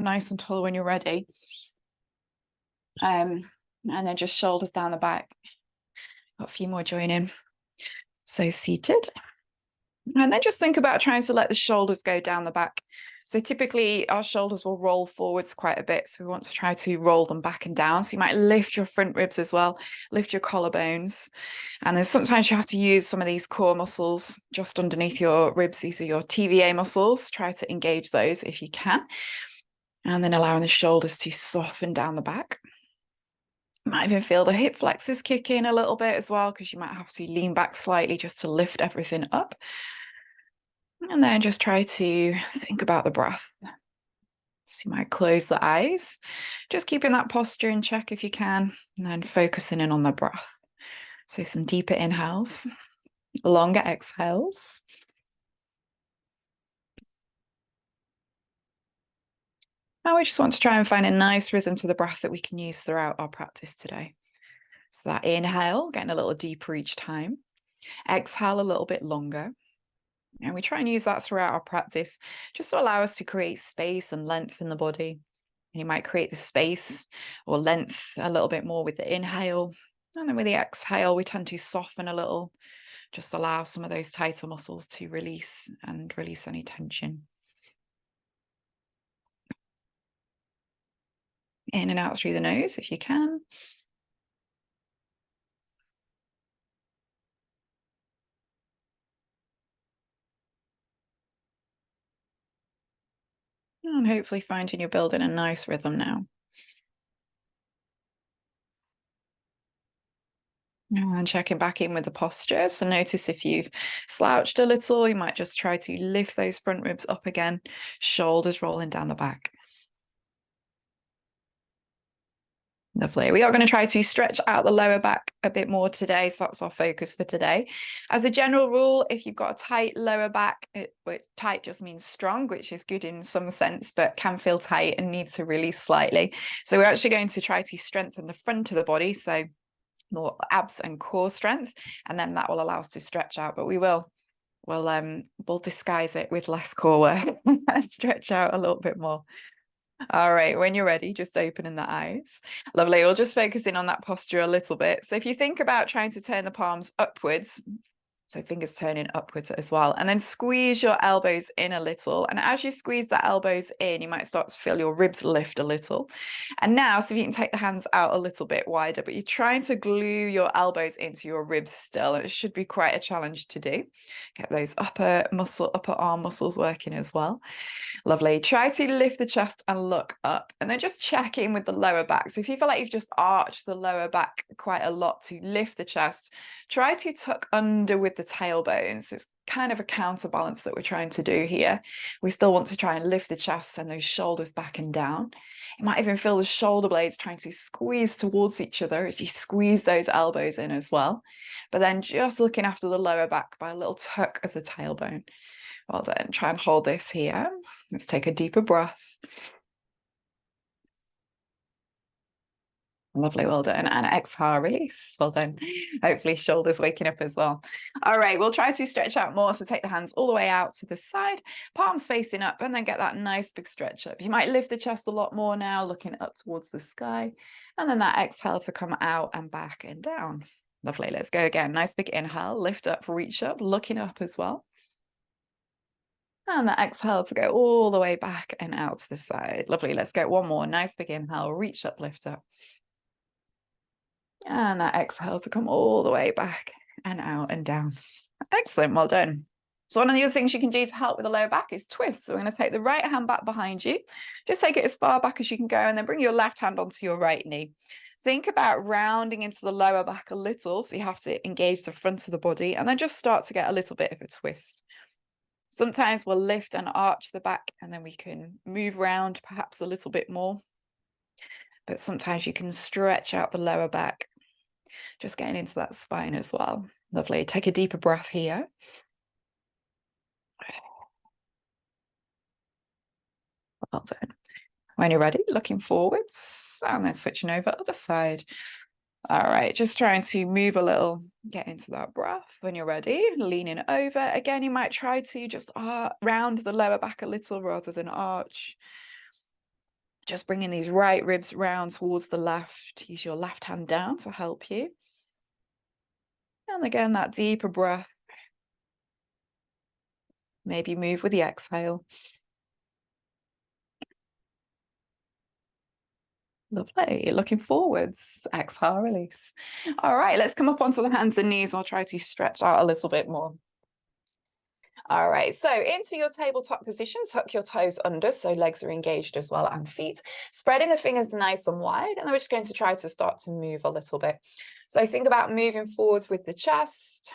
nice and tall when you're ready. And then just shoulders down the back. Got a few more joining. So seated. And then just think about trying to let the shoulders go down the back. So typically our shoulders will roll forwards quite a bit. So we want to try to roll them back and down. So you might lift your front ribs as well, lift your collarbones. And then sometimes you have to use some of these core muscles just underneath your ribs. These are your TVA muscles. Try to engage those if you can. And then allowing the shoulders to soften down the back. You might even feel the hip flexors kick in a little bit as well, because you might have to lean back slightly just to lift everything up. And then just try to think about the breath. So you might close the eyes, just keeping that posture in check if you can, and then focusing in on the breath. So some deeper inhales, longer exhales. Now we just want to try and find a nice rhythm to the breath that we can use throughout our practice today. So that inhale, getting a little deeper each time. Exhale a little bit longer. And we try and use that throughout our practice, just to allow us to create space and length in the body. And you might create the space or length a little bit more with the inhale. And then with the exhale, we tend to soften a little, just allow some of those tighter muscles to release and release any tension. In and out through the nose if you can. And hopefully finding you're building a nice rhythm now. And checking back in with the posture. So notice if you've slouched a little, you might just try to lift those front ribs up again, shoulders rolling down the back. Lovely. We are going to try to stretch out the lower back a bit more today. So that's our focus for today. As a general rule, if you've got a tight lower back, tight just means strong, which is good in some sense, but can feel tight and needs to release slightly. So we're actually going to try to strengthen the front of the body. So more abs and core strength, and then that will allow us to stretch out. But we'll disguise it with less core work and stretch out a little bit more. All right, when you're ready, just opening the eyes. Lovely. We'll just focus in on that posture a little bit. So if you think about trying to turn the palms upwards, so fingers turning upwards as well, and then squeeze your elbows in a little. And as you squeeze the elbows in, you might start to feel your ribs lift a little. And now, so if you can take the hands out a little bit wider, but you're trying to glue your elbows into your ribs still. And it should be quite a challenge to do. Get those upper arm muscles working as well. Lovely. Try to lift the chest and look up, and then just check in with the lower back. So if you feel like you've just arched the lower back quite a lot, to lift the chest, try to tuck under with the tailbones. It's kind of a counterbalance that we're trying to do here. We still want to try and lift the chest and those shoulders back and down. You might even feel the shoulder blades trying to squeeze towards each other as you squeeze those elbows in as well. But then just looking after the lower back by a little tuck of the tailbone. Well done. Try and hold this here. Let's take a deeper breath. Lovely, well done. And exhale, release. Well done. Hopefully shoulders waking up as well. All right, we'll try to stretch out more. So take the hands all the way out to the side, palms facing up, and then get that nice big stretch up. You might lift the chest a lot more now, looking up towards the sky. And then that exhale to come out and back and down. Lovely, let's go again. Nice big inhale, lift up, reach up, looking up as well. And that exhale to go all the way back and out to the side. Lovely. Let's get one more. Nice big inhale, reach up, lift up. And that exhale to come all the way back and out and down. Excellent. Well done. So one of the other things you can do to help with the lower back is twist. So we're going to take the right hand back behind you. Just take it as far back as you can go, and then bring your left hand onto your right knee. Think about rounding into the lower back a little. So you have to engage the front of the body, and then just start to get a little bit of a twist. Sometimes we'll lift and arch the back, and then we can move around perhaps a little bit more. But sometimes you can stretch out the lower back, just getting into that spine as well. Lovely. Take a deeper breath here. Well done. When you're ready, looking forwards, and then switching over other side. All right, just trying to move a little, get into that breath. When you're ready, leaning over. Again, you might try to just round the lower back a little rather than arch. Just bringing these right ribs round towards the left. Use your left hand down to help you. And again, that deeper breath. Maybe move with the exhale. Lovely. Looking forwards. Exhale, release. All right, let's come up onto the hands and knees. I'll try to stretch out a little bit more. All right, so into your tabletop position, tuck your toes under so legs are engaged as well and feet. Spreading the fingers nice and wide, and then we're just going to try to start to move a little bit. So think about moving forwards with the chest,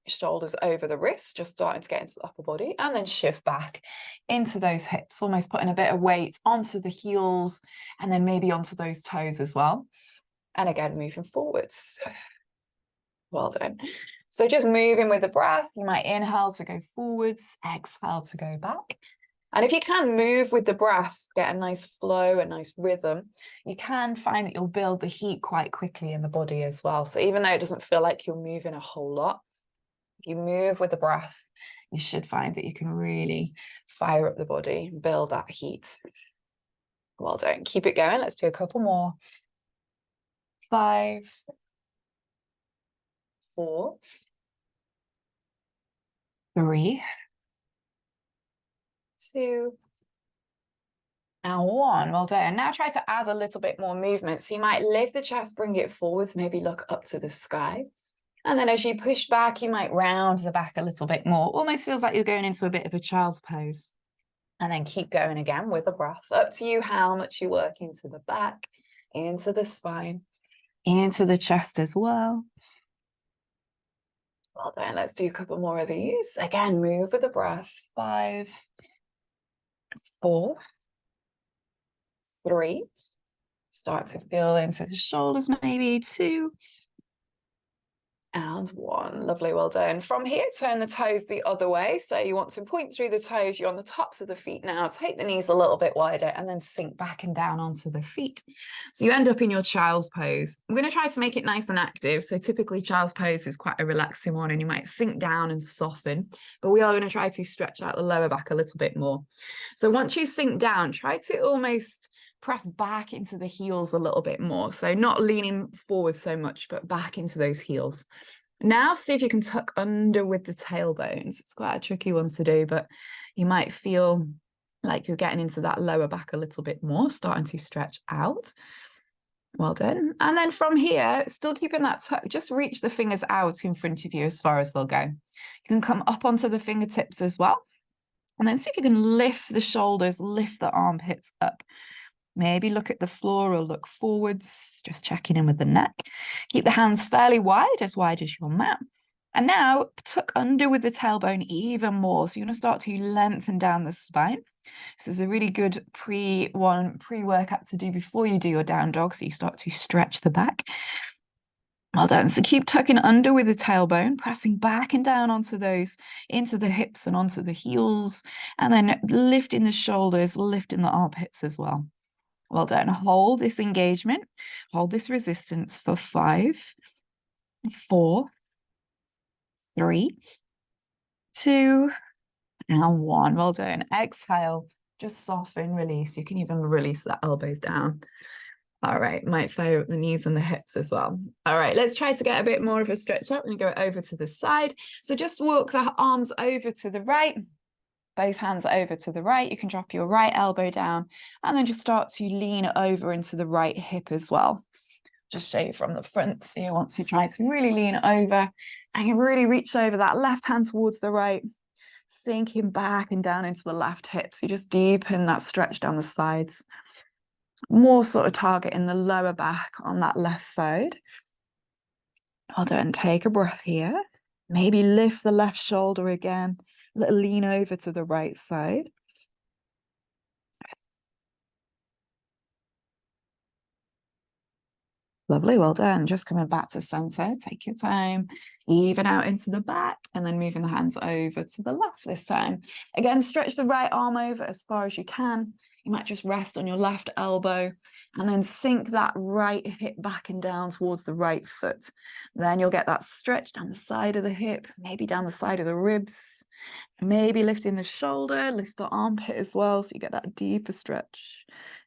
shoulders over the wrists, just starting to get into the upper body, and then shift back into those hips, almost putting a bit of weight onto the heels and then maybe onto those toes as well. And again, moving forwards. Well done. So just moving with the breath, you might inhale to go forwards, exhale to go back. And if you can move with the breath, get a nice flow, a nice rhythm, you can find that you'll build the heat quite quickly in the body as well. So even though it doesn't feel like you're moving a whole lot, if you move with the breath, you should find that you can really fire up the body, build that heat. Well done. Keep it going. Let's do a couple more. 5, 4, 3, 2, and 1. Well done. Now try to add a little bit more movement. So you might lift the chest, bring it forwards, maybe look up to the sky. And then as you push back, you might round the back a little bit more. Almost feels like you're going into a bit of a child's pose. And then keep going again with the breath. Up to you how much you work into the back, into the spine, into the chest as well. Well done. Let's do a couple more of these. Again, move with the breath. 5, 4, 3. Start to feel into the shoulders, maybe 2. And 1. Lovely, well done. From here, turn the toes the other way. So you want to point through the toes. You're on the tops of the feet now. Take the knees a little bit wider and then sink back and down onto the feet. So you end up in your child's pose. I'm going to try to make it nice and active. So typically child's pose is quite a relaxing one and you might sink down and soften. But we are going to try to stretch out the lower back a little bit more. So once you sink down, try to almost press back into the heels a little bit more. So not leaning forward so much, but back into those heels. Now see if you can tuck under with the tailbones. It's quite a tricky one to do, but you might feel like you're getting into that lower back a little bit more, starting to stretch out. Well done. And then from here, still keeping that tuck, just reach the fingers out in front of you as far as they'll go. You can come up onto the fingertips as well. And then see if you can lift the shoulders, lift the armpits up. Maybe look at the floor or look forwards, just checking in with the neck. Keep the hands fairly wide as your mat. And now tuck under with the tailbone even more. So you're going to start to lengthen down the spine. This is a really good pre-workout to do before you do your down dog. So you start to stretch the back. Well done. So keep tucking under with the tailbone, pressing back and down onto those, into the hips and onto the heels, and then lifting the shoulders, lifting the armpits as well. Well done. Hold this engagement, hold this resistance for 5, 4, 3, 2, and 1. Well done. Exhale, just soften, release. You can even release the elbows down. All right, might fire up the knees and the hips as well. All right, let's try to get a bit more of a stretch up and go over to the side. So just walk the arms over to the right. Both hands over to the right. You can drop your right elbow down and then just start to lean over into the right hip as well. Just show you from the front. So you want to try to really lean over and you really reach over that left hand towards the right, sinking back and down into the left hip. So you just deepen that stretch down the sides. More sort of target in the lower back on that left side. Well done. Take a breath here. Maybe lift the left shoulder again. Little lean over to the right side. Lovely, well done. Just coming back to center. Take your time. Even out into the back and then moving the hands over to the left this time. Again, stretch the right arm over as far as you can. You might just rest on your left elbow and then sink that right hip back and down towards the right foot. Then you'll get that stretch down the side of the hip, maybe down the side of the ribs, maybe lifting the shoulder, lift the armpit as well, so you get that deeper stretch.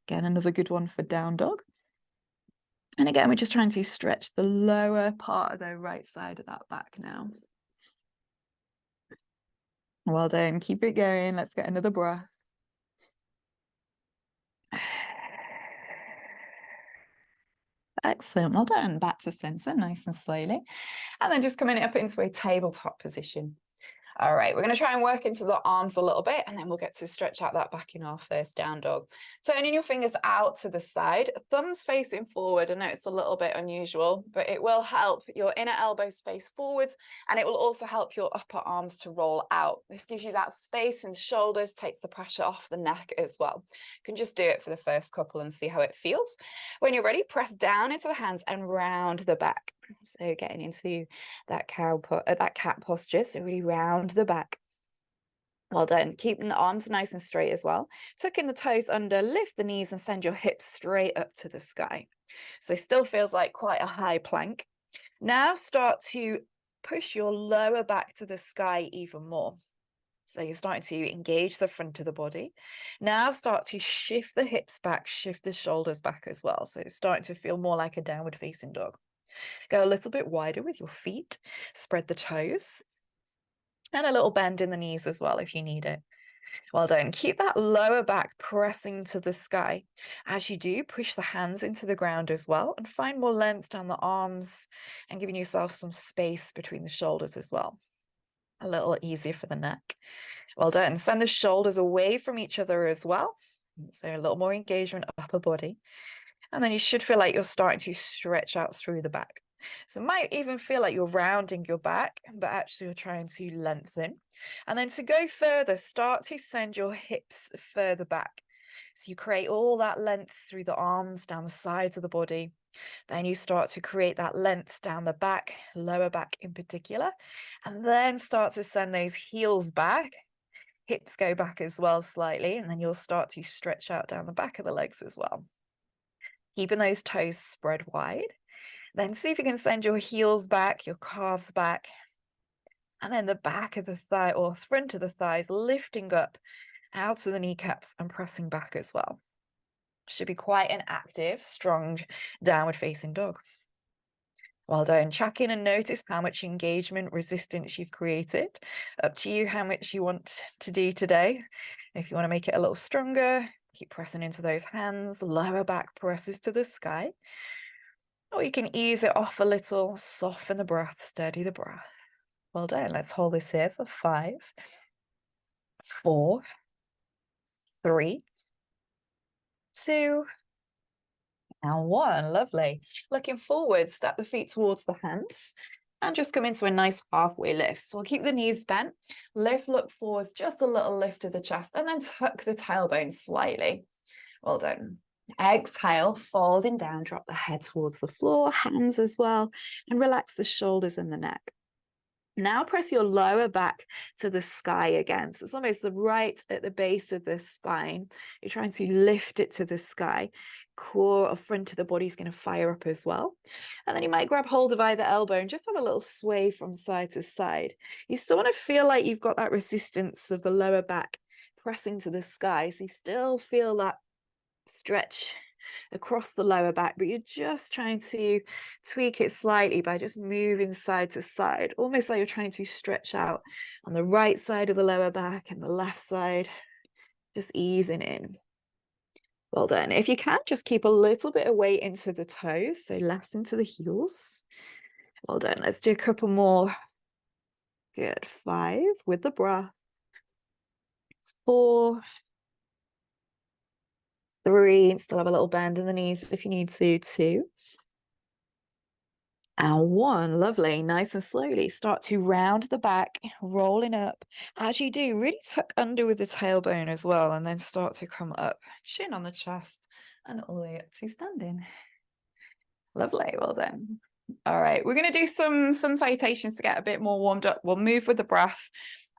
Again, another good one for down dog. And again, we're just trying to stretch the lower part of the right side of that back now. Well done. Keep it going. Let's get another breath. Excellent. Well done. Back to center, nice and slowly. And then just coming up into a tabletop position. All right, we're going to try and work into the arms a little bit, and then we'll get to stretch out that back in our first down dog. Turning your fingers out to the side, thumbs facing forward. I know it's a little bit unusual, but it will help your inner elbows face forwards, and it will also help your upper arms to roll out. This gives you that space in the shoulders, takes the pressure off the neck as well. You can just do it for the first couple and see how it feels. When you're ready, press down into the hands and round the back. So getting into that cat posture, so really round the back. Well done. Keeping the arms nice and straight as well. Tucking the toes under, lift the knees and send your hips straight up to the sky. So still feels like quite a high plank. Now start to push your lower back to the sky even more. So you're starting to engage the front of the body. Now start to shift the hips back, shift the shoulders back as well. So it's starting to feel more like a downward facing dog. Go a little bit wider with your feet, spread the toes, and a little bend in the knees as well if you need it. Well done. Keep that lower back pressing to the sky. As you do, push the hands into the ground as well and find more length down the arms and giving yourself some space between the shoulders as well. A little easier for the neck. Well done. Send the shoulders away from each other as well. So a little more engagement upper body. And then you should feel like you're starting to stretch out through the back. So it might even feel like you're rounding your back, but actually you're trying to lengthen. And then to go further, start to send your hips further back. So you create all that length through the arms, down the sides of the body. Then you start to create that length down the back, lower back in particular. And then start to send those heels back. Hips go back as well slightly, and then you'll start to stretch out down the back of the legs as well. Keeping those toes spread wide. Then see if you can send your heels back, your calves back, and then the back of the thigh or front of the thighs lifting up out of the kneecaps and pressing back as well. Should be quite an active, strong, downward facing dog. Well done. Check in and notice how much engagement, resistance you've created. Up to you how much you want to do today. If you want to make it a little stronger, keep pressing into those hands, lower back presses to the sky. Or you can ease it off a little, soften the breath, steady the breath. Well done. Let's hold this here for 5, 4, 3, 2, and 1. Lovely. Looking forward, step the feet towards the hands and just come into a nice halfway lift. So we'll keep the knees bent, lift, look forwards, just a little lift of the chest, and then tuck the tailbone slightly. Well done. Exhale, folding down, drop the head towards the floor, hands as well, and relax the shoulders and the neck. Now press your lower back to the sky again. So it's almost right at the base of the spine. You're trying to lift it to the sky. Core or front of the body is going to fire up as well. And then you might grab hold of either elbow and just have a little sway from side to side. You still want to feel like you've got that resistance of the lower back pressing to the sky. So you still feel that stretch across the lower back, but you're just trying to tweak it slightly by just moving side to side, almost like you're trying to stretch out on the right side of the lower back and the left side, just easing in. Well done. If you can, just keep a little bit of weight into the toes, so less into the heels. Well done. Let's do a couple more. Good. 5 with the breath. 4, 3, still have a little bend in the knees if you need to, 2, and 1. Lovely. Nice and slowly start to round the back, rolling up. As you do, really tuck under with the tailbone as well, and then start to come up, chin on the chest, and all the way up to standing. Lovely. Well done. All right, we're going to do some salutations to get a bit more warmed up. We'll move with the breath.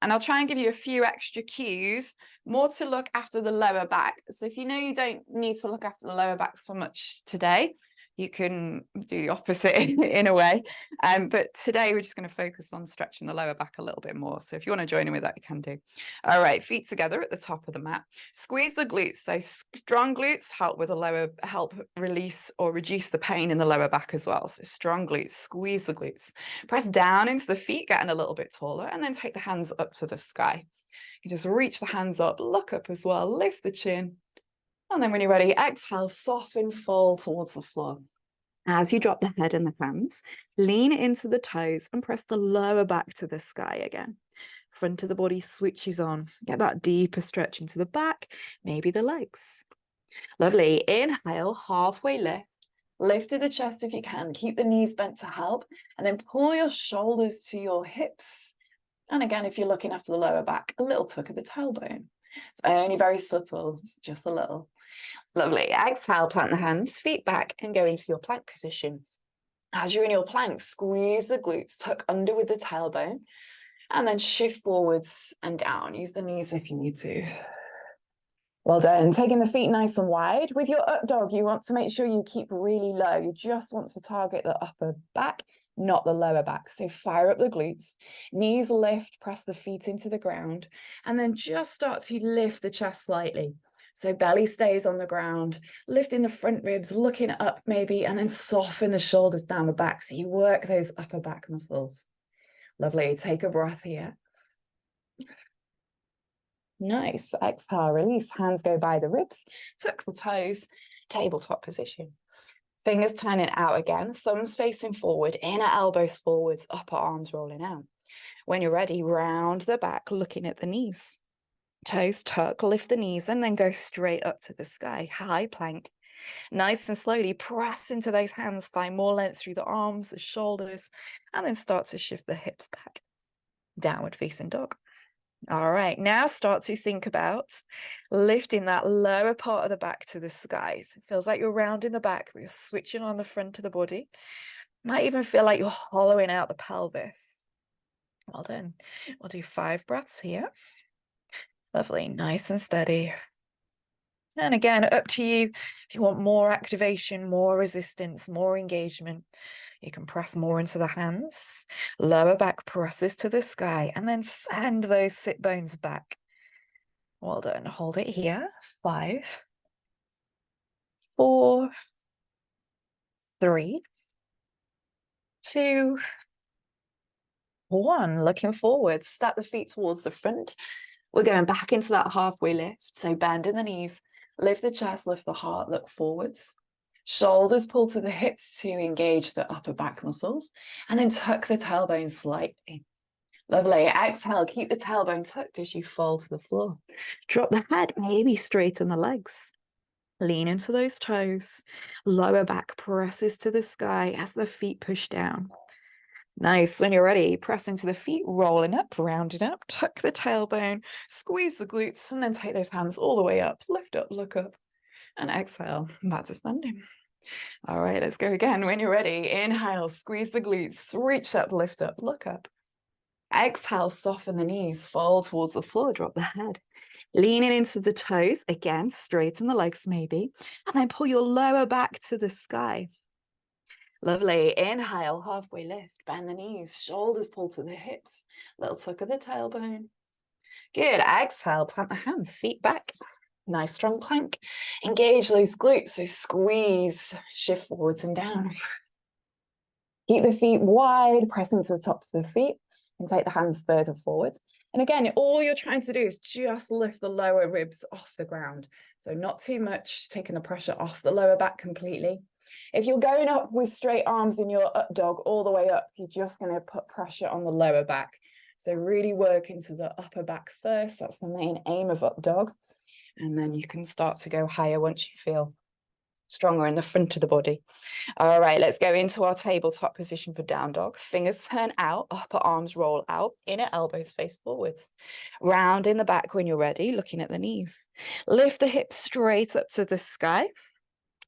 And I'll try and give you a few extra cues, more to look after the lower back. So if you know you don't need to look after the lower back so much today, You can do the opposite in a way. But today we're just going to focus on stretching the lower back a little bit more. So if you want to join in with that, you can do. All right, feet together at the top of the mat. Squeeze the glutes. So strong glutes help with help release or reduce the pain in the lower back as well. So strong glutes, squeeze the glutes. Press down into the feet, getting a little bit taller, and then take the hands up to the sky. You just reach the hands up, look up as well, lift the chin. And then when you're ready, exhale, soften, fold towards the floor. As you drop the head and the hands, lean into the toes and press the lower back to the sky again. Front of the body switches on. Get that deeper stretch into the back, maybe the legs. Lovely. Inhale, halfway lift. Lift to the chest if you can. Keep the knees bent to help. And then pull your shoulders to your hips. And again, if you're looking after the lower back, a little tuck of the tailbone. It's only very subtle, it's just a little. Lovely. Exhale, plant the hands, feet back, and go into your plank position. As you're in your plank, squeeze the glutes, tuck under with the tailbone, and then shift forwards and down. Use the knees if you need to. Well done. Taking the feet nice and wide. With your up dog, you want to make sure you keep really low. You just want to target the upper back, not the lower back. So fire up the glutes, knees lift, press the feet into the ground, and then just start to lift the chest slightly. So belly stays on the ground, lifting the front ribs, looking up maybe, and then soften the shoulders down the back. So you work those upper back muscles. Lovely. Take a breath here. Nice. Exhale, release. Hands go by the ribs. Tuck the toes. Tabletop position. Fingers turning out again. Thumbs facing forward. Inner elbows forwards. Upper arms rolling out. When you're ready, round the back, looking at the knees. Toes tuck, lift the knees, and then go straight up to the sky. High plank. Nice and slowly press into those hands. Find more length through the arms, the shoulders, and then start to shift the hips back. Downward facing dog. All right, now start to think about lifting that lower part of the back to the sky. So it feels like you're rounding the back, but you're switching on the front of the body. Might even feel like you're hollowing out the pelvis. Well done. We'll do 5 breaths here. Lovely, nice and steady. And again, up to you. If you want more activation, more resistance, more engagement, you can press more into the hands. Lower back presses to the sky, and then send those sit bones back. Well done. Hold it here. 5, 4, 3, 2, 1. Looking forward. Step the feet towards the front. We're going back into that halfway lift. So bend in the knees, lift the chest, lift the heart, look forwards. Shoulders pull to the hips to engage the upper back muscles, and then tuck the tailbone slightly. Lovely. Exhale, keep the tailbone tucked as you fall to the floor. Drop the head, maybe straighten the legs. Lean into those toes. Lower back presses to the sky as the feet push down. Nice. When you're ready, press into the feet, rolling up, rounding up, tuck the tailbone, squeeze the glutes, and then take those hands all the way up. Lift up, look up, and exhale. Back to standing. All right, let's go again. When you're ready, inhale, squeeze the glutes, reach up, lift up, look up. Exhale, soften the knees, fall towards the floor, drop the head. Leaning into the toes, again, straighten the legs maybe, and then pull your lower back to the sky. Lovely. Inhale, halfway lift, bend the knees, shoulders pull to the hips, little tuck of the tailbone. Good. Exhale, plant the hands, feet back. Nice strong plank. Engage those glutes, so squeeze, shift forwards and down. Keep the feet wide, press into the tops of the feet, and take the hands further forward. And again, all you're trying to do is just lift the lower ribs off the ground. So not too much, taking the pressure off the lower back completely. If you're going up with straight arms in your up dog all the way up, you're just going to put pressure on the lower back. So really work into the upper back first. That's the main aim of up dog. And then you can start to go higher once you feel stronger in the front of the body. All right, let's go into our tabletop position for down dog. Fingers turn out, upper arms roll out, inner elbows face forwards. Round in the back when you're ready, looking at the knees. Lift the hips straight up to the sky,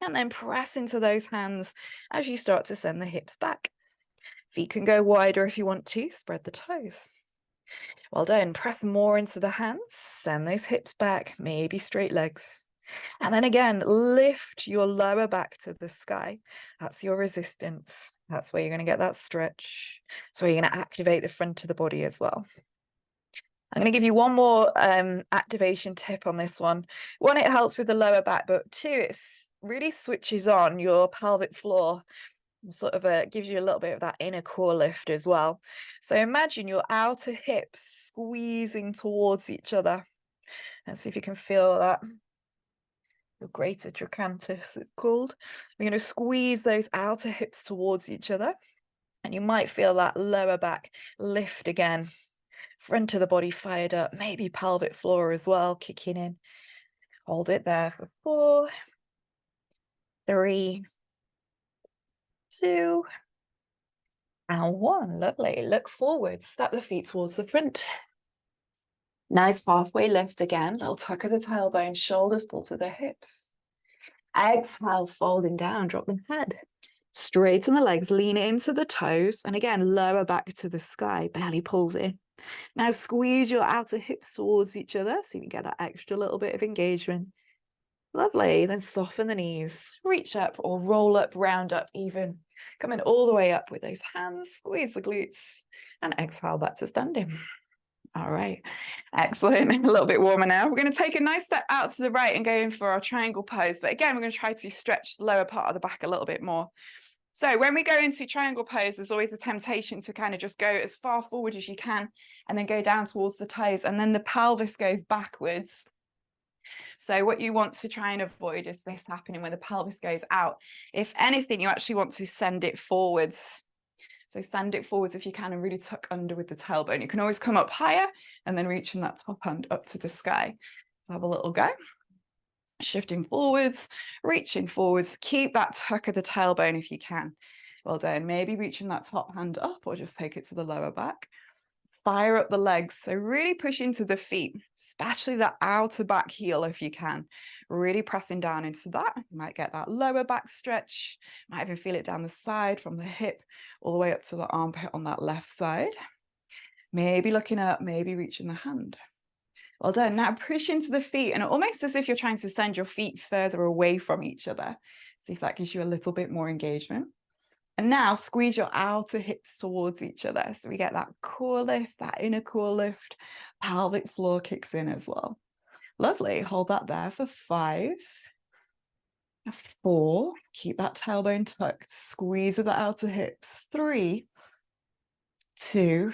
and then press into those hands as you start to send the hips back. Feet can go wider if you want to, spread the toes. Well done. Press more into the hands, send those hips back, maybe straight legs. And then again, lift your lower back to the sky. That's your resistance. That's where you're going to get that stretch. So you're going to activate the front of the body as well. I'm going to give you one more activation tip on this one. One, it helps with the lower back, but two, it really switches on your pelvic floor. Sort of gives you a little bit of that inner core lift as well. So imagine your outer hips squeezing towards each other. Let's see if you can feel that. Your greater trochanter, it's called. We're going to squeeze those outer hips towards each other. And you might feel that lower back lift again. Front of the body fired up, maybe pelvic floor as well, kicking in. Hold it there for 4, 3, 2, and 1. Lovely. Look forward, step the feet towards the front. Nice halfway lift again. Little tuck of the tailbone, shoulders pull to the hips. Exhale, folding down, drop the head. Straighten the legs, lean into the toes. And again, lower back to the sky, belly pulls in. Now squeeze your outer hips towards each other so you can get that extra little bit of engagement. Lovely. Then soften the knees, reach up or roll up, round up even. Coming all the way up with those hands, squeeze the glutes and exhale back to standing. All right, excellent. A little bit warmer now. We're going to take a nice step out to the right and go in for our triangle pose. But again, we're going to try to stretch the lower part of the back a little bit more. So when we go into triangle pose, there's always a temptation to kind of just go as far forward as you can and then go down towards the toes, and then the pelvis goes backwards. So what you want to try and avoid is this happening when the pelvis goes out. If anything, you actually want to send it forwards. So send it forwards if you can and really tuck under with the tailbone. You can always come up higher and then reaching that top hand up to the sky. Have a little go. Shifting forwards, reaching forwards. Keep that tuck of the tailbone if you can. Well done. Maybe reaching that top hand up or just take it to the lower back. Fire up the legs. So really push into the feet, especially the outer back heel if you can. Really pressing down into that. You might get that lower back stretch. Might even feel it down the side from the hip all the way up to the armpit on that left side. Maybe looking up, maybe reaching the hand. Well done. Now push into the feet and almost as if you're trying to send your feet further away from each other. See if that gives you a little bit more engagement. And now squeeze your outer hips towards each other. So we get that core lift, that inner core lift. Pelvic floor kicks in as well. Lovely. Hold that there for 5, 4. Keep that tailbone tucked. Squeeze of the outer hips. 3, 2,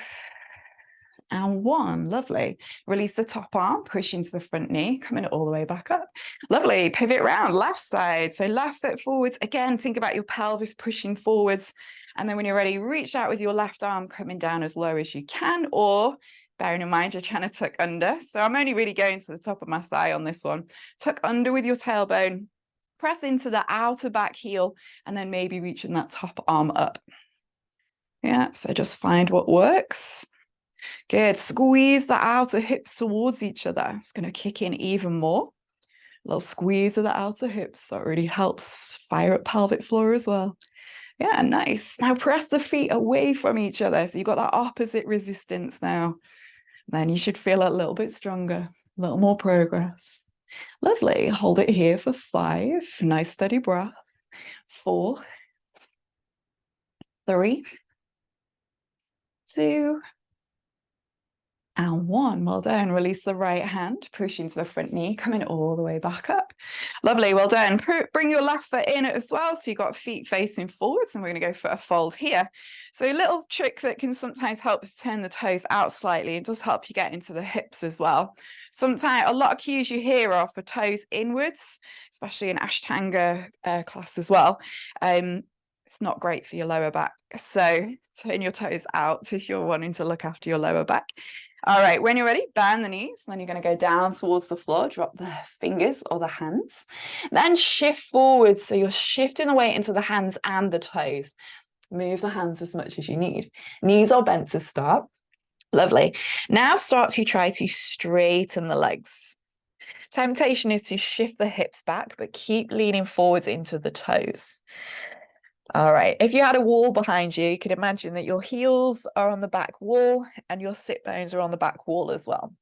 and 1. Lovely. Release the top arm, push into the front knee, coming all the way back up. Lovely. Pivot round, left side. So left foot forwards. Again, think about your pelvis pushing forwards. And then when you're ready, reach out with your left arm, coming down as low as you can, or bearing in mind you're trying to tuck under. So I'm only really going to the top of my thigh on this one. Tuck under with your tailbone. Press into the outer back heel, and then maybe reaching that top arm up. Yeah, so just find what works. Good. Squeeze the outer hips towards each other. It's going to kick in even more. A little squeeze of the outer hips. That really helps fire up pelvic floor as well. Yeah, nice. Now press the feet away from each other. So you've got that opposite resistance now. Then you should feel a little bit stronger, a little more progress. Lovely. Hold it here for 5. Nice steady breath. 4, 3, 2, and 1. Well done. Release the right hand, push into the front knee, coming all the way back up. Lovely. Well done. Bring your left foot in as well. So you've got feet facing forwards, and we're going to go for a fold here. So a little trick that can sometimes help is turn the toes out slightly. It does help you get into the hips as well. Sometimes a lot of cues you hear are for toes inwards, especially in Ashtanga class as well. It's not great for your lower back. So turn your toes out if you're wanting to look after your lower back. All right, when you're ready, bend the knees. Then you're going to go down towards the floor, drop the fingers or the hands. Then shift forward. So you're shifting the weight into the hands and the toes. Move the hands as much as you need. Knees are bent to start. Lovely. Now start to try to straighten the legs. Temptation is to shift the hips back, but keep leaning forwards into the toes. All right, if you had a wall behind you, you could imagine that your heels are on the back wall and your sit bones are on the back wall as well.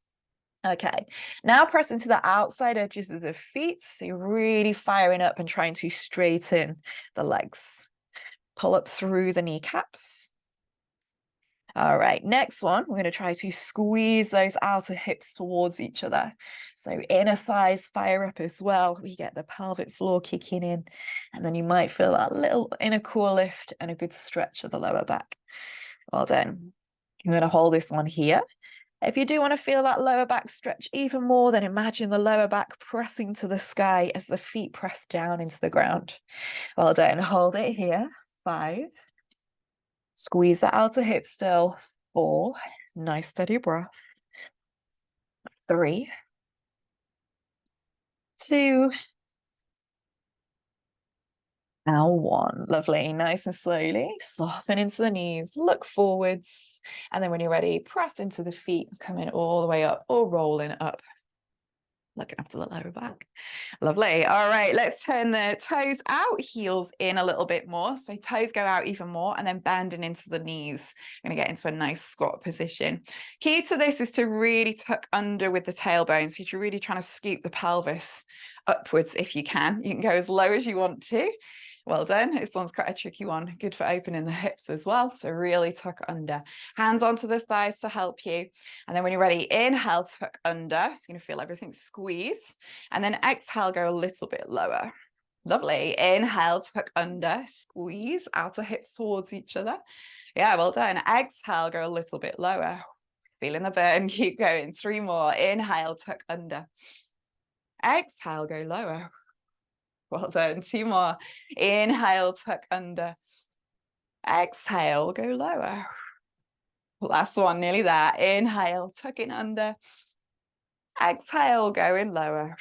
Okay, now press into the outside edges of the feet. So you're really firing up and trying to straighten the legs. Pull up through the kneecaps. All right, next one, we're going to try to squeeze those outer hips towards each other. So inner thighs fire up as well. We get the pelvic floor kicking in, and then you might feel that little inner core lift and a good stretch of the lower back. Well done. I'm going to hold this one here. If you do want to feel that lower back stretch even more, then imagine the lower back pressing to the sky as the feet press down into the ground. Well done. Hold it here. 5. Squeeze that outer hip still. 4. Nice steady breath. 3. 2. And 1. Lovely. Nice and slowly soften into the knees, look forwards, and then when you're ready, press into the feet, coming all the way up or rolling up. Looking after the lower back. Lovely. All right, let's turn the toes out, heels in a little bit more. So toes go out even more and then bending into the knees. I'm going to get into a nice squat position. Key to this is to really tuck under with the tailbone. So you're really trying to scoop the pelvis upwards if you can. You can go as low as you want to. Well done. This one's quite a tricky one. Good for opening the hips as well. So really tuck under. Hands onto the thighs to help you. And then when you're ready, inhale, tuck under. It's going to feel everything squeeze. And then exhale, go a little bit lower. Lovely. Inhale, tuck under, squeeze, outer hips towards each other. Yeah, well done. Exhale, go a little bit lower. Feeling the burn. Keep going. 3 more. Inhale, tuck under. Exhale, go lower. Well done. 2 more. Inhale, tuck under. Exhale, go lower. Last one, nearly there. Inhale, tuck in under. Exhale, going lower.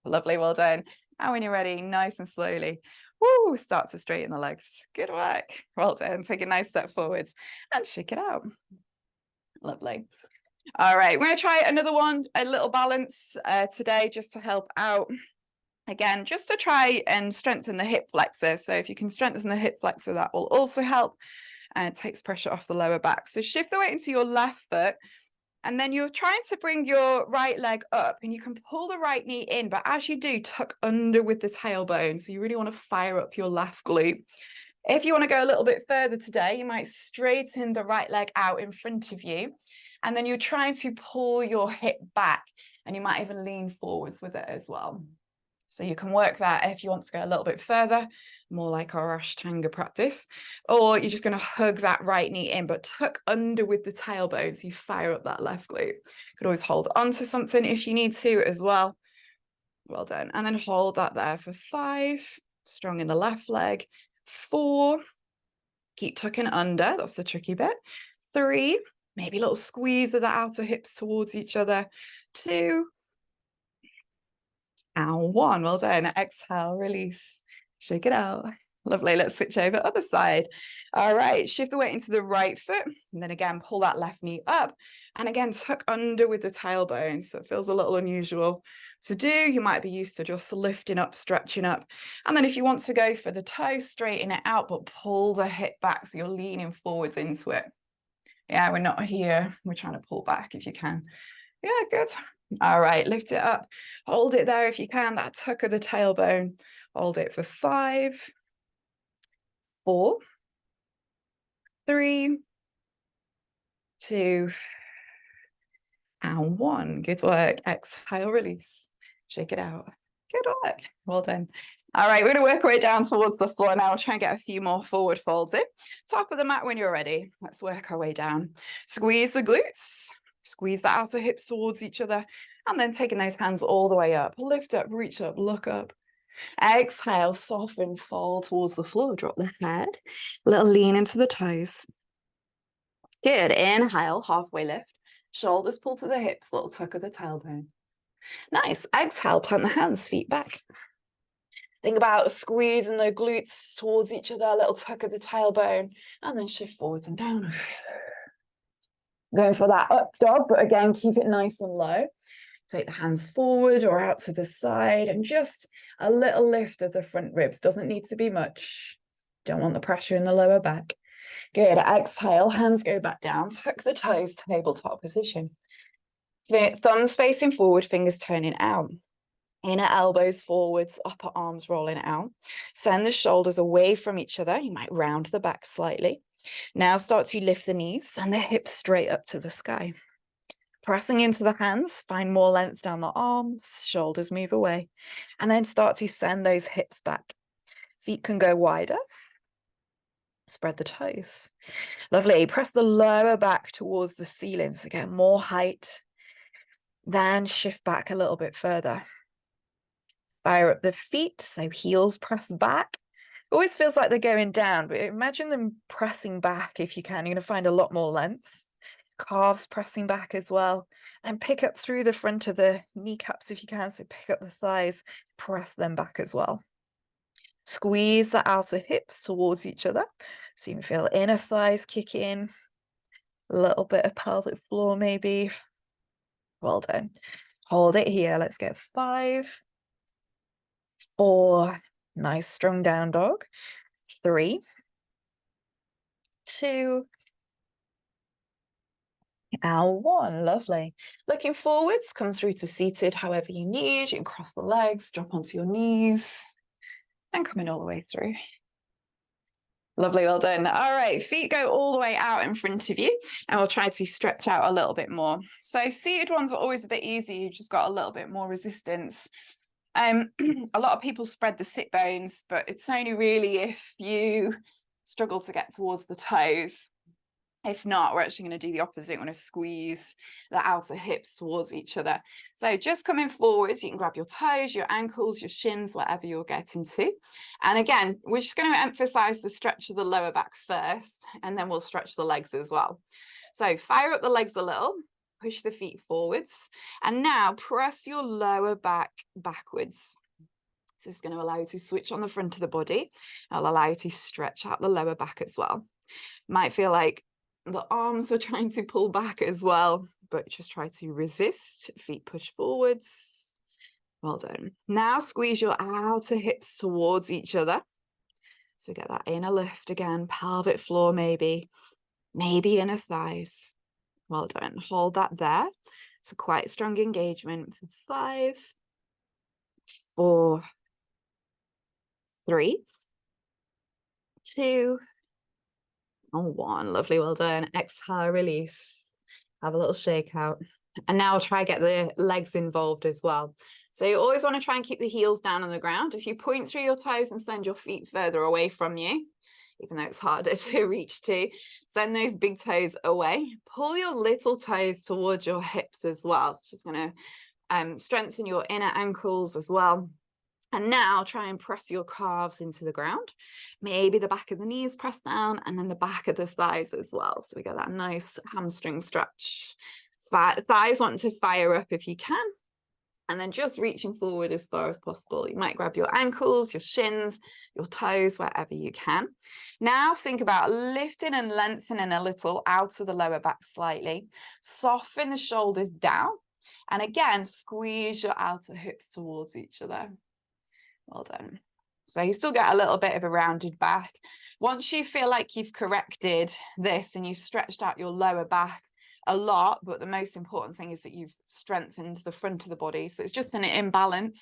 Lovely, well done. And when you're ready, nice and slowly, woo, start to straighten the legs. Good work. Well done. Take a nice step forwards and shake it out. Lovely. All right, we're going to try another one, a little balance today, just to help out. Again, just to try and strengthen the hip flexor. So if you can strengthen the hip flexor, that will also help and it takes pressure off the lower back. So shift the weight into your left foot. And then you're trying to bring your right leg up and you can pull the right knee in, but as you do, tuck under with the tailbone. So you really want to fire up your left glute. If you want to go a little bit further today, you might straighten the right leg out in front of you. And then you're trying to pull your hip back and you might even lean forwards with it as well. So you can work that if you want to go a little bit further, more like our Ashtanga practice, or you're just going to hug that right knee in, but tuck under with the tailbone so you fire up that left glute. You could always hold onto something if you need to as well. Well done. And then hold that there for 5, strong in the left leg. 4, keep tucking under, that's the tricky bit. 3, maybe a little squeeze of the outer hips towards each other. 2, and 1. Well done. Exhale, release, shake it out. Lovely. Let's switch over other side. All right, shift the weight into the right foot and then again pull that left knee up and again tuck under with the tailbone. So it feels a little unusual to do. You might be used to just lifting up, stretching up, and then if you want to go for the toe, straighten it out but pull the hip back so you're leaning forwards into it. Yeah, we're not here, we're trying to pull back if you can. Yeah, good. All right, lift it up. Hold it there if you can, that tuck of the tailbone. Hold it for 5, 4, 3, 2, and 1. Good work. Exhale, release. Shake it out. Good work. Well done. All right, we're going to work our way down towards the floor now. We'll try and get a few more forward folds in. Top of the mat when you're ready. Let's work our way down. Squeeze the glutes. Squeeze the outer hips towards each other. And then taking those hands all the way up. Lift up, reach up, look up. Exhale, soften, fall towards the floor. Drop the head. Little lean into the toes. Good. Inhale, halfway lift. Shoulders pull to the hips, little tuck of the tailbone. Nice. Exhale, plant the hands, feet back. Think about squeezing the glutes towards each other, a little tuck of the tailbone, and then shift forwards and down. Going for that up dog, but again, keep it nice and low. Take the hands forward or out to the side and just a little lift of the front ribs. Doesn't need to be much. Don't want the pressure in the lower back. Good. Exhale, hands go back down. Tuck the toes, tabletop position. Thumbs facing forward, fingers turning out. Inner elbows forwards, upper arms rolling out. Send the shoulders away from each other. You might round the back slightly. Now start to lift the knees and the hips straight up to the sky. Pressing into the hands, find more length down the arms, shoulders move away. And then start to send those hips back. Feet can go wider. Spread the toes. Lovely. Press the lower back towards the ceiling to get more height. Then shift back a little bit further. Fire up the feet, so heels press back. Always feels like they're going down, but imagine them pressing back if you can. You're going to find a lot more length. Calves pressing back as well. And pick up through the front of the kneecaps if you can. So pick up the thighs, press them back as well. Squeeze the outer hips towards each other. So you can feel inner thighs kick in. A little bit of pelvic floor maybe. Well done. Hold it here. Let's get 5, 4, nice strong down dog. 3, 2, and 1. Lovely. Looking forwards, come through to seated however you need. You can cross the legs, drop onto your knees, and coming all the way through. Lovely, well done. All right, feet go all the way out in front of you, and we'll try to stretch out a little bit more. So seated ones are always a bit easier. You've just got a little bit more resistance. A lot of people spread the sit bones, but it's only really if you struggle to get towards the toes. If not, we're actually going to do the opposite. We're going to squeeze the outer hips towards each other. So just coming forwards, you can grab your toes, your ankles, your shins, whatever you're getting to. And again, we're just going to emphasize the stretch of the lower back first, and then we'll stretch the legs as well. So fire up the legs a little, push the feet forwards, and now press your lower back backwards. So it's going to allow you to switch on the front of the body. It'll allow you to stretch out the lower back as well. Might feel like the arms are trying to pull back as well, but just try to resist. Feet push forwards. Well done. Now squeeze your outer hips towards each other. So get that inner lift again, pelvic floor maybe inner thighs. Well done. Hold that there. So quite strong engagement for 5, 4, 3, 2, and 1. Lovely, well done. Exhale, release. Have a little shake out. And now I'll try get the legs involved as well. So you always want to try and keep the heels down on the ground. If you point through your toes and send your feet further away from you, even though it's harder to reach to, send those big toes away. Pull your little toes towards your hips as well. It's just going to strengthen your inner ankles as well. And now try and press your calves into the ground. Maybe the back of the knees press down, and then the back of the thighs as well. So we get that nice hamstring stretch. Thighs want to fire up if you can. And then just reaching forward as far as possible. You might grab your ankles, your shins, your toes, wherever you can. Now think about lifting and lengthening a little out of the lower back slightly. Soften the shoulders down. And again, squeeze your outer hips towards each other. Well done. So you still get a little bit of a rounded back. Once you feel like you've corrected this and you've stretched out your lower back a lot, but the most important thing is that you've strengthened the front of the body. So it's just an imbalance.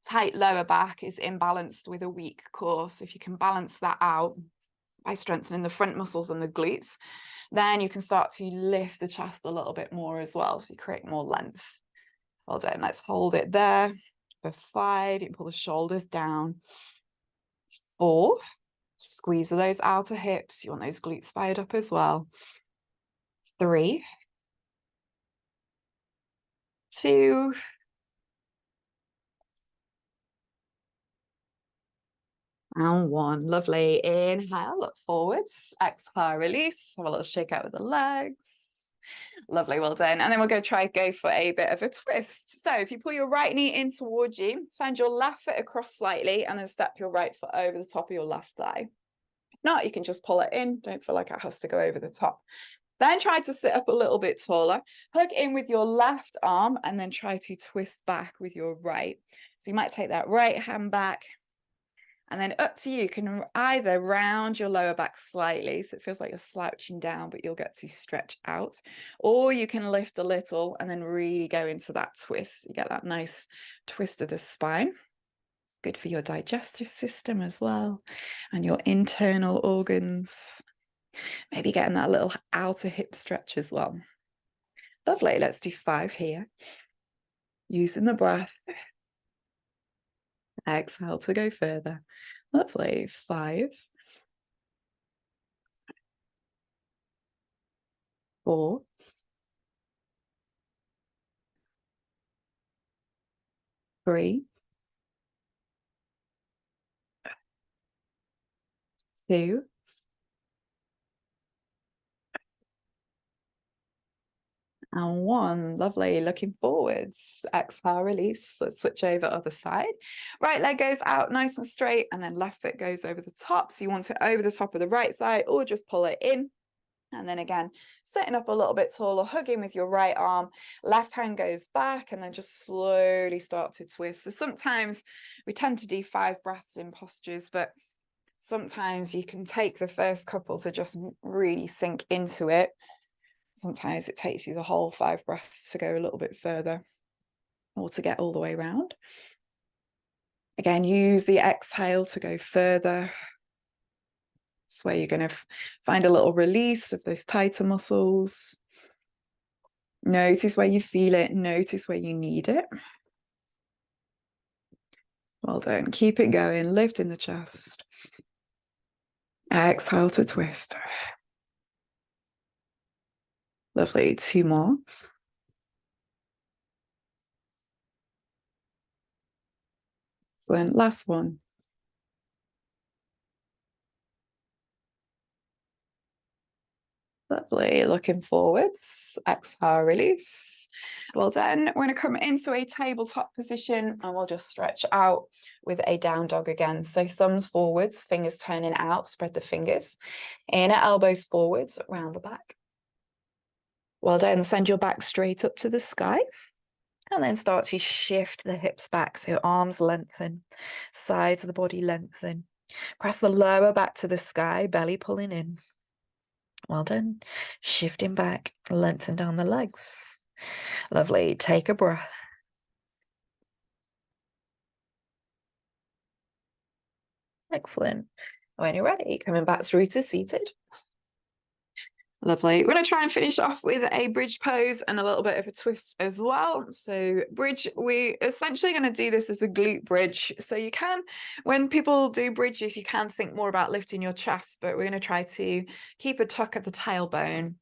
Tight lower back is imbalanced with a weak core. So if you can balance that out by strengthening the front muscles and the glutes, then you can start to lift the chest a little bit more as well. So you create more length. Well done. Let's hold it there. For 5, you can pull the shoulders down. 4, squeeze those outer hips. You want those glutes fired up as well. 3, 2, and 1. Lovely. Inhale, look forwards. Exhale, release. Have a little shake out with the legs. Lovely, well done. And then we're going to go for a bit of a twist. So if you pull your right knee in towards you, send your left foot across slightly, and then step your right foot over the top of your left thigh. If not, you can just pull it in. Don't feel like it has to go over the top. Then try to sit up a little bit taller. Hug in with your left arm, and then try to twist back with your right. So you might take that right hand back, And then up to you, you can either round your lower back slightly, so it feels like you're slouching down, but you'll get to stretch out, or you can lift a little and then really go into that twist. You get that nice twist of the spine. Good for your digestive system as well, and your internal organs. Maybe getting that little outer hip stretch as well. Lovely. Let's do 5 here. Using the breath. Exhale to go further. Lovely. 5, 4, 3, 2, and 1. Lovely. Looking forwards. Exhale, release. Let's switch over other side. Right leg goes out nice and straight, and then left foot goes over the top. So you want it over the top of the right thigh, or just pull it in. And then again, setting up a little bit taller, hugging with your right arm, left hand goes back, and then just slowly start to twist. So sometimes we tend to do 5 breaths in postures, but sometimes you can take the first couple to just really sink into it. Sometimes it takes you the whole 5 breaths to go a little bit further or to get all the way around. Again, use the exhale to go further. This way you're going to find a little release of those tighter muscles. Notice where you feel it. Notice where you need it. Well done. Keep it going. Lift in the chest. Exhale to twist. Lovely. 2 more. Excellent. Last one. Lovely. Looking forwards. Exhale, release. Well done. We're going to come into a tabletop position, and we'll just stretch out with a down dog again. So thumbs forwards, fingers turning out, spread the fingers. Inner elbows forwards, round the back. Well done. Send your back straight up to the sky. And then start to shift the hips back. So arms lengthen, sides of the body lengthen. Press the lower back to the sky, belly pulling in. Well done. Shifting back, lengthen down the legs. Lovely. Take a breath. Excellent. When you're ready, coming back through to seated. Lovely. We're going to try and finish off with a bridge pose and a little bit of a twist as well. So bridge, we essentially going to do this as a glute bridge. So you can, when people do bridges, you can think more about lifting your chest, but we're going to try to keep a tuck at the tailbone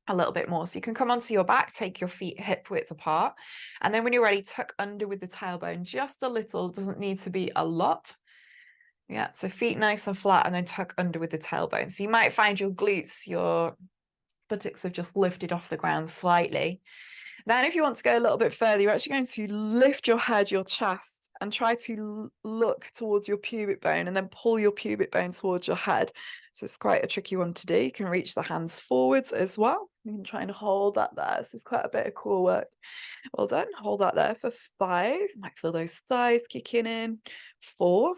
a little bit more. So you can come onto your back, take your feet hip width apart. And then when you're ready, tuck under with the tailbone just a little, doesn't need to be a lot. Yeah, so feet nice and flat, and then tuck under with the tailbone. So you might find your glutes, your buttocks have just lifted off the ground slightly. Then if you want to go a little bit further, you're actually going to lift your head, your chest, and try to look towards your pubic bone, and then pull your pubic bone towards your head. So it's quite a tricky one to do. You can reach the hands forwards as well. You can try and hold that there. This is quite a bit of core work. Well done. Hold that there for 5. Might feel those thighs kicking in. 4,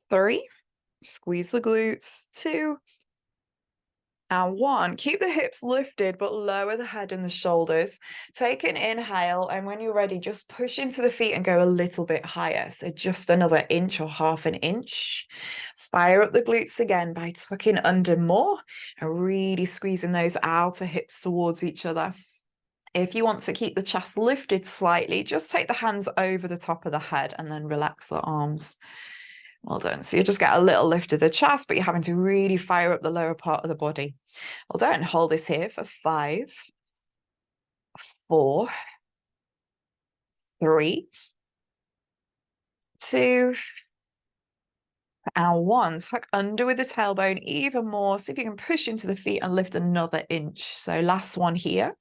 3. Squeeze the glutes. 2, and 1. Keep the hips lifted, but lower the head and the shoulders. Take an inhale, and when you're ready, just push into the feet and go a little bit higher. So just another inch or half an inch. Fire up the glutes again by tucking under more and really squeezing those outer hips towards each other. If you want to keep the chest lifted slightly, just take the hands over the top of the head and then relax the arms. Well done. So you just get a little lift of the chest, but you're having to really fire up the lower part of the body. Well done. Hold this here for 5, 4, 3, 2, and 1. Tuck under with the tailbone even more. See if you can push into the feet and lift another inch. So last one here.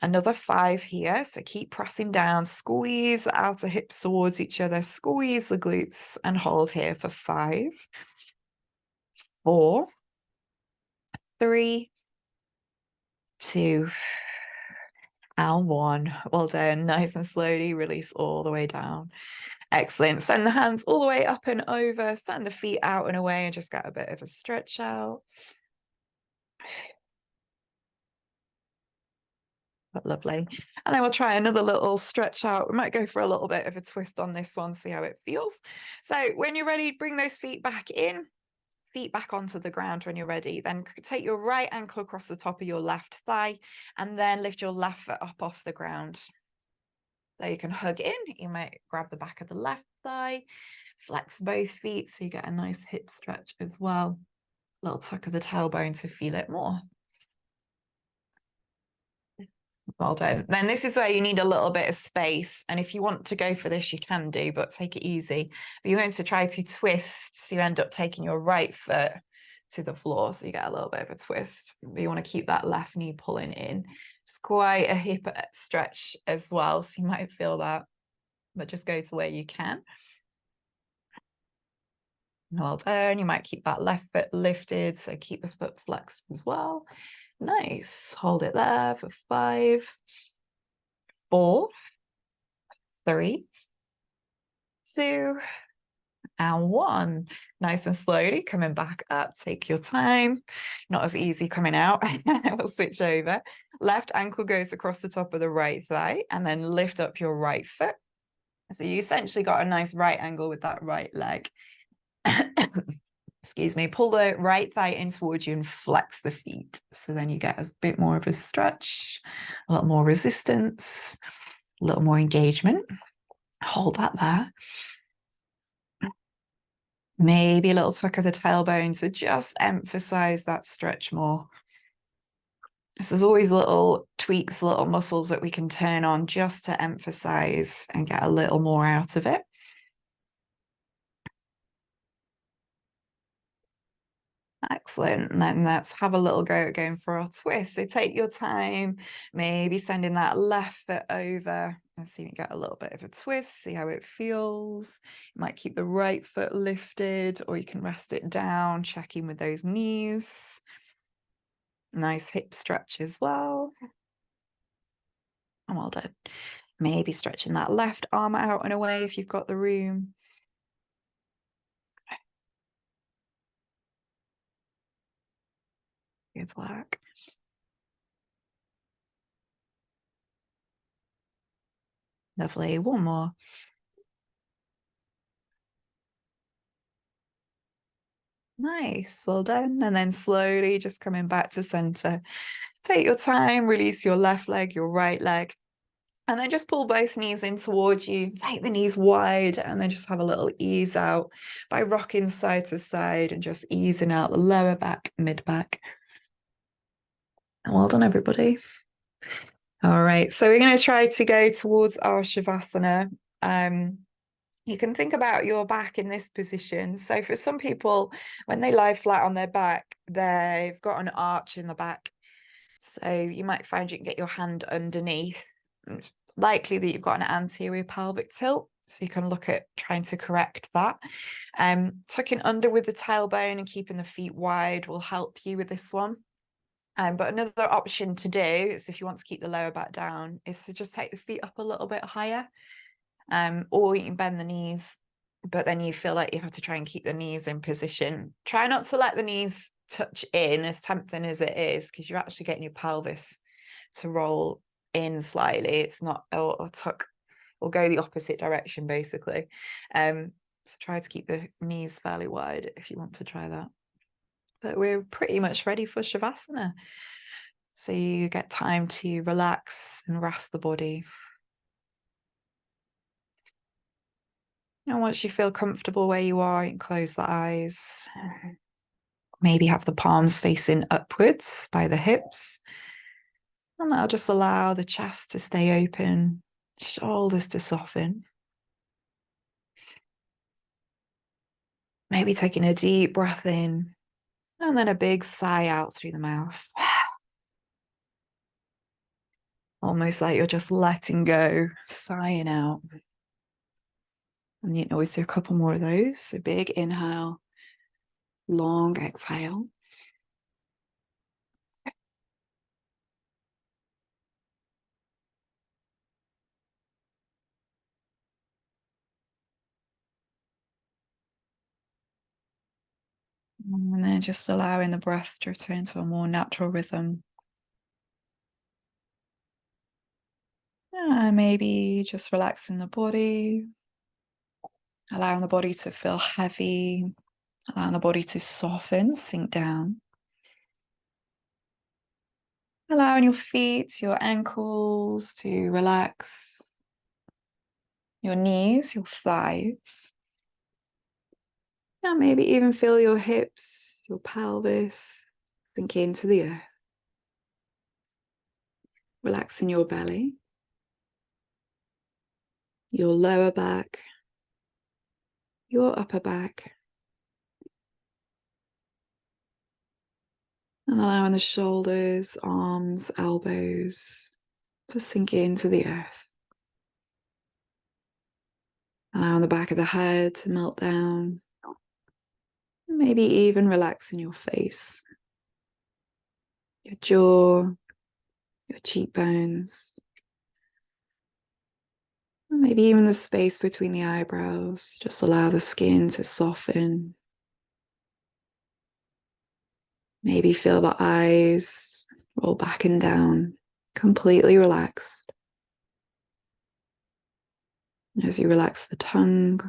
Another 5 here. So keep pressing down. Squeeze the outer hips towards each other. Squeeze the glutes and hold here for 5, 4, 3, 2, and 1. Well done. Nice and slowly release all the way down. Excellent. Send the hands all the way up and over, send the feet out and away, and just get a bit of a stretch out. Lovely. And then we'll try another little stretch out. We might go for a little bit of a twist on this one, see how it feels. So when you're ready, bring those feet back in, feet back onto the ground when you're ready. Then take your right ankle across the top of your left thigh and then lift your left foot up off the ground. So you can hug in. You might grab the back of the left thigh, flex both feet so you get a nice hip stretch as well. Little tuck of the tailbone to feel it more. Well done. Then this is where you need a little bit of space. And if you want to go for this, you can do, but take it easy. But you're going to try to twist. So you end up taking your right foot to the floor. So you get a little bit of a twist. But you want to keep that left knee pulling in. It's quite a hip stretch as well. So you might feel that, but just go to where you can. Well done. You might keep that left foot lifted. So keep the foot flexed as well. Nice. Hold it there for 5, 4, 3, 2, and 1. Nice and slowly coming back up. Take your time. Not as easy coming out. We'll switch over. Left ankle goes across the top of the right thigh and then lift up your right foot. So you essentially got a nice right angle with that right leg. Excuse me. Pull the right thigh in towards you and flex the feet. So then you get a bit more of a stretch, a little more resistance, a little more engagement. Hold that there. Maybe a little tuck of the tailbone to just emphasize that stretch more. So there's always little tweaks, little muscles that we can turn on just to emphasize and get a little more out of it. Excellent. And then let's have a little go at going for our twist. So take your time, maybe sending that left foot over and see if you get a little bit of a twist, see how it feels. You might keep the right foot lifted or you can rest it down, check in with those knees. Nice hip stretch as well. And well done. Maybe stretching that left arm out and away if you've got the room. Good work. Lovely. One more. Nice. Well done. And then slowly just coming back to center. Take your time, release your left leg, your right leg. And then just pull both knees in towards you. Take the knees wide and then just have a little ease out by rocking side to side and just easing out the lower back, mid back. And well done, everybody. All right, so we're going to try to go towards our Shavasana. You can think about your back in this position. So for some people, when they lie flat on their back, they've got an arch in the back. So you might find you can get your hand underneath. It's likely that you've got an anterior pelvic tilt. So you can look at trying to correct that. Tucking under with the tailbone and keeping the feet wide will help you with this one. But another option to do is if you want to keep the lower back down is to just take the feet up a little bit higher. Or you can bend the knees, but then you feel like you have to try and keep the knees in position. Try not to let the knees touch in, as tempting as it is, because you're actually getting your pelvis to roll in slightly. It's not or tuck or go the opposite direction, basically. So try to keep the knees fairly wide if you want to try that. But we're pretty much ready for Shavasana. So you get time to relax and rest the body. And once you feel comfortable where you are, you can close the eyes. Maybe have the palms facing upwards by the hips. And that'll just allow the chest to stay open, shoulders to soften. Maybe taking a deep breath in and then a big sigh out through the mouth. Almost like you're just letting go, sighing out. And you can always do a couple more of those. So big inhale, long exhale. And then just allowing the breath to return to a more natural rhythm. Maybe just relaxing the body, allowing the body to feel heavy, allowing the body to soften, sink down. Allowing your feet, your ankles to relax, your knees, your thighs. Now maybe even feel your hips, your pelvis sink into the earth. Relaxing your belly, your lower back, your upper back. And allowing the shoulders, arms, elbows to sink into the earth. Allowing the back of the head to melt down. Maybe even relaxing your face, your jaw, your cheekbones. Maybe even the space between the eyebrows. Just allow the skin to soften. Maybe feel the eyes roll back and down, completely relaxed. As you relax the tongue,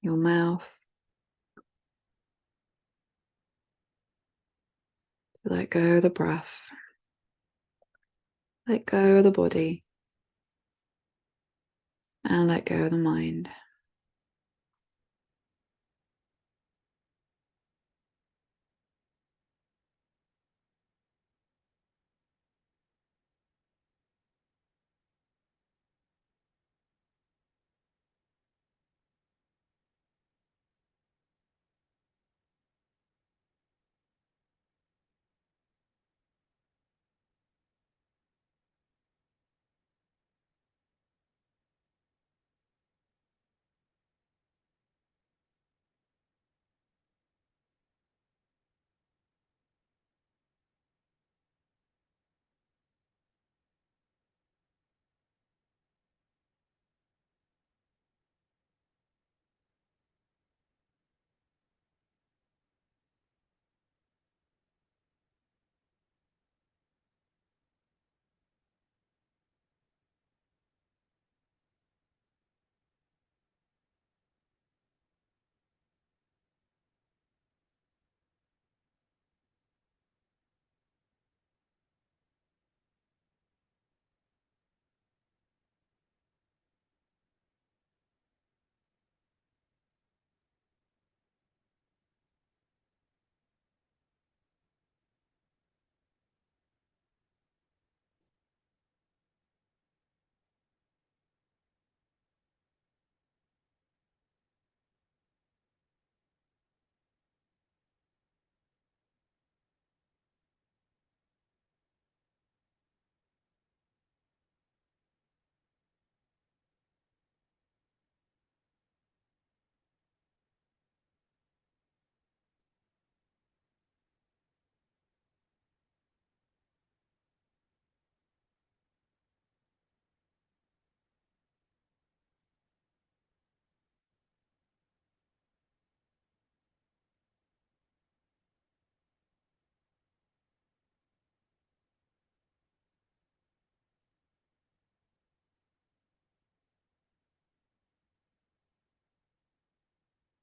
your mouth, let go of the breath. Let go of the body. And let go of the mind.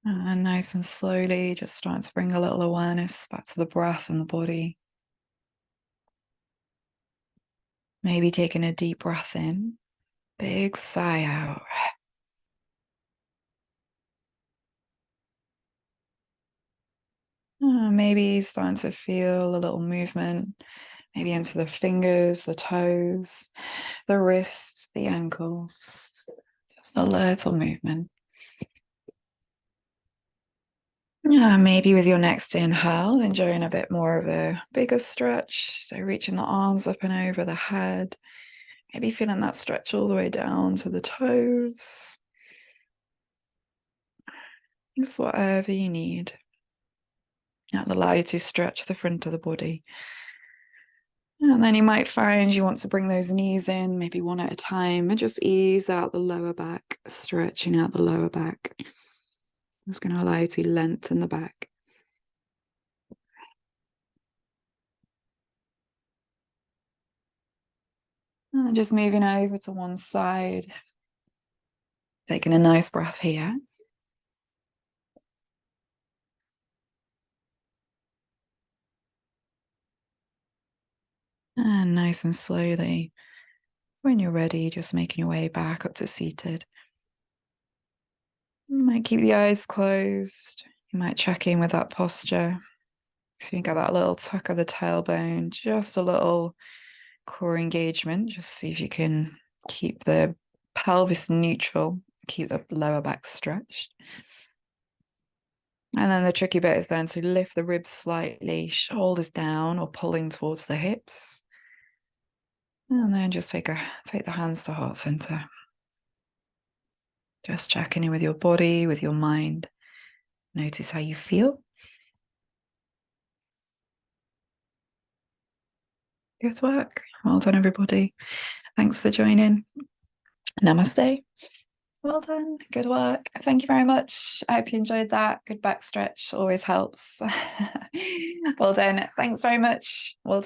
And nice and slowly, just starting to bring a little awareness back to the breath and the body. Maybe taking a deep breath in, big sigh out. Maybe starting to feel a little movement, maybe into the fingers, the toes, the wrists, the ankles. Just a little movement. Maybe with your next inhale, enjoying a bit more of a bigger stretch. So reaching the arms up and over the head. Maybe feeling that stretch all the way down to the toes. Just whatever you need. That'll allow you to stretch the front of the body. And then you might find you want to bring those knees in, maybe one at a time, and just ease out the lower back, stretching out the lower back. It's going to allow you to lengthen the back. And just moving over to one side. Taking a nice breath here. And nice and slowly, when you're ready, just making your way back up to seated. You might keep the eyes closed. You might check in with that posture. So you got that little tuck of the tailbone, just a little core engagement. Just see if you can keep the pelvis neutral, keep the lower back stretched. And then the tricky bit is then to lift the ribs slightly, shoulders down or pulling towards the hips. And then just take the hands to heart center. Just checking in with your body, with your mind. Notice how you feel. Good work. Well done, everybody. Thanks for joining. Namaste. Well done. Good work. Thank you very much. I hope you enjoyed that. Good back stretch always helps. Well done. Thanks very much. Well done.